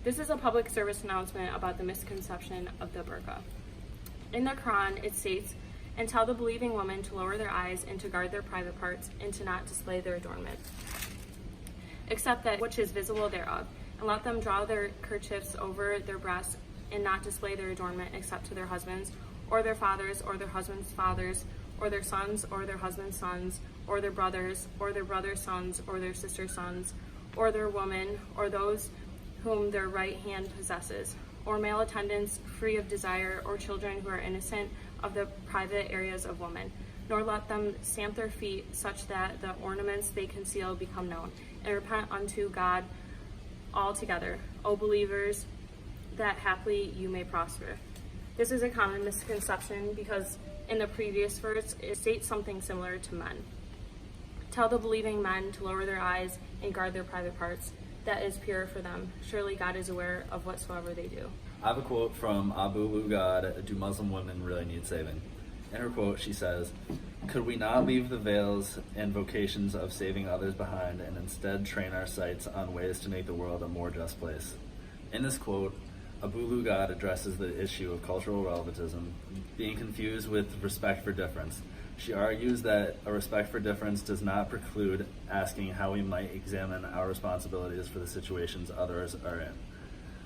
This is a public service announcement about the misconception of the burqa. In the Quran, it states, "And tell the believing women to lower their eyes and to guard their private parts and to not display their adornment, except that which is visible thereof, and let them draw their kerchiefs over their breasts and not display their adornment except to their husbands, or their fathers, or their husbands' fathers, or their sons, or their husbands' sons, or their brothers, or their brothers' sons, or their sisters' sons, or their women, or those whom their right hand possesses, or male attendants free of desire, or children who are innocent of the private areas of women. Nor let them stamp their feet such that the ornaments they conceal become known, and repent unto God altogether, O believers, that haply you may prosper." This is a common misconception because in the previous verse it states something similar to men. "Tell the believing men to lower their eyes and guard their private parts. That is pure for them. Surely God is aware of whatsoever they do." I have a quote from Abu Lugad, "Do Muslim women really need saving?" In her quote, she says, "Could we not leave the veils and vocations of saving others behind and instead train our sights on ways to make the world a more just place?" In this quote, Abu Lugad addresses the issue of cultural relativism being confused with respect for difference. She argues that a respect for difference does not preclude asking how we might examine our responsibilities for the situations others are in.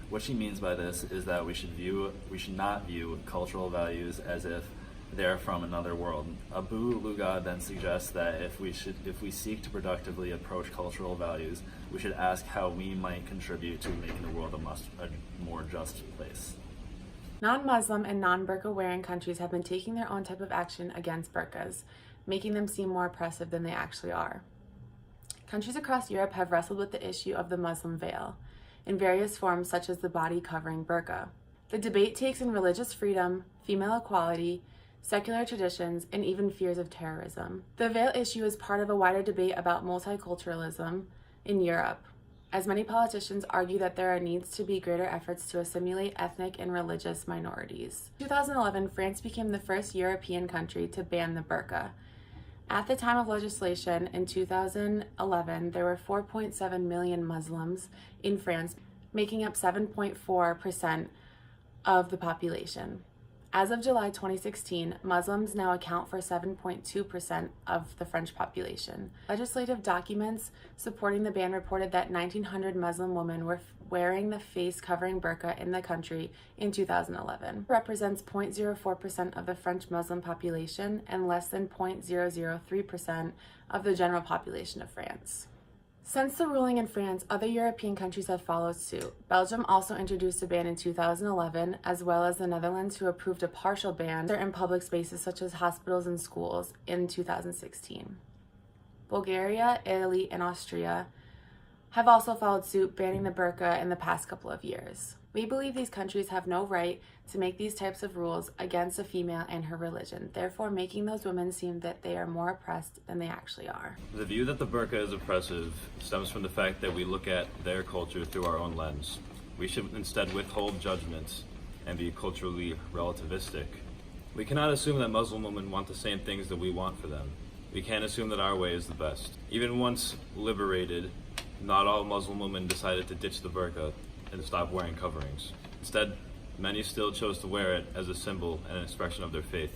What she means by this is that we should not view cultural values as if they're from another world. Abu Lugad then suggests that if we seek to productively approach cultural values, we should ask how we might contribute to making the world a more just place. Non-Muslim and non-burqa wearing countries have been taking their own type of action against burqas, making them seem more oppressive than they actually are. Countries across Europe have wrestled with the issue of the Muslim veil in various forms such as the body covering burqa. The debate takes in religious freedom, female equality, secular traditions, and even fears of terrorism. The veil issue is part of a wider debate about multiculturalism in Europe, as many politicians argue that there needs to be greater efforts to assimilate ethnic and religious minorities. In 2011, France became the first European country to ban the burqa. At the time of legislation in 2011, there were 4.7 million Muslims in France, making up 7.4% of the population. As of July 2016, Muslims now account for 7.2% of the French population. Legislative documents supporting the ban reported that 1,900 Muslim women were wearing the face covering burqa in the country in 2011. It represents 0.04% of the French Muslim population and less than 0.003% of the general population of France. Since the ruling in France, other European countries have followed suit. Belgium also introduced a ban in 2011, as well as the Netherlands, who approved a partial ban in public spaces such as hospitals and schools in 2016. Bulgaria, Italy, and Austria have also followed suit, banning the burqa in the past couple of years. We believe these countries have no right to make these types of rules against a female and her religion, therefore making those women seem that they are more oppressed than they actually are. The view that the burqa is oppressive stems from the fact that we look at their culture through our own lens. We should instead withhold judgments and be culturally relativistic. We cannot assume that Muslim women want the same things that we want for them. We can't assume that our way is the best. Even once liberated, not all Muslim women decided to ditch the burqa and stop wearing coverings. Instead, many still chose to wear it as a symbol and an expression of their faith.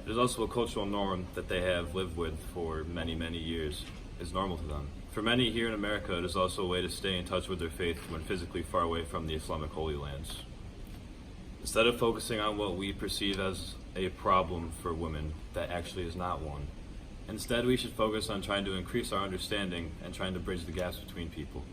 It is also a cultural norm that they have lived with for many, many years. It's normal to them. For many here in America, it is also a way to stay in touch with their faith when physically far away from the Islamic Holy Lands. Instead of focusing on what we perceive as a problem for women that actually is not one, instead we should focus on trying to increase our understanding and trying to bridge the gaps between people.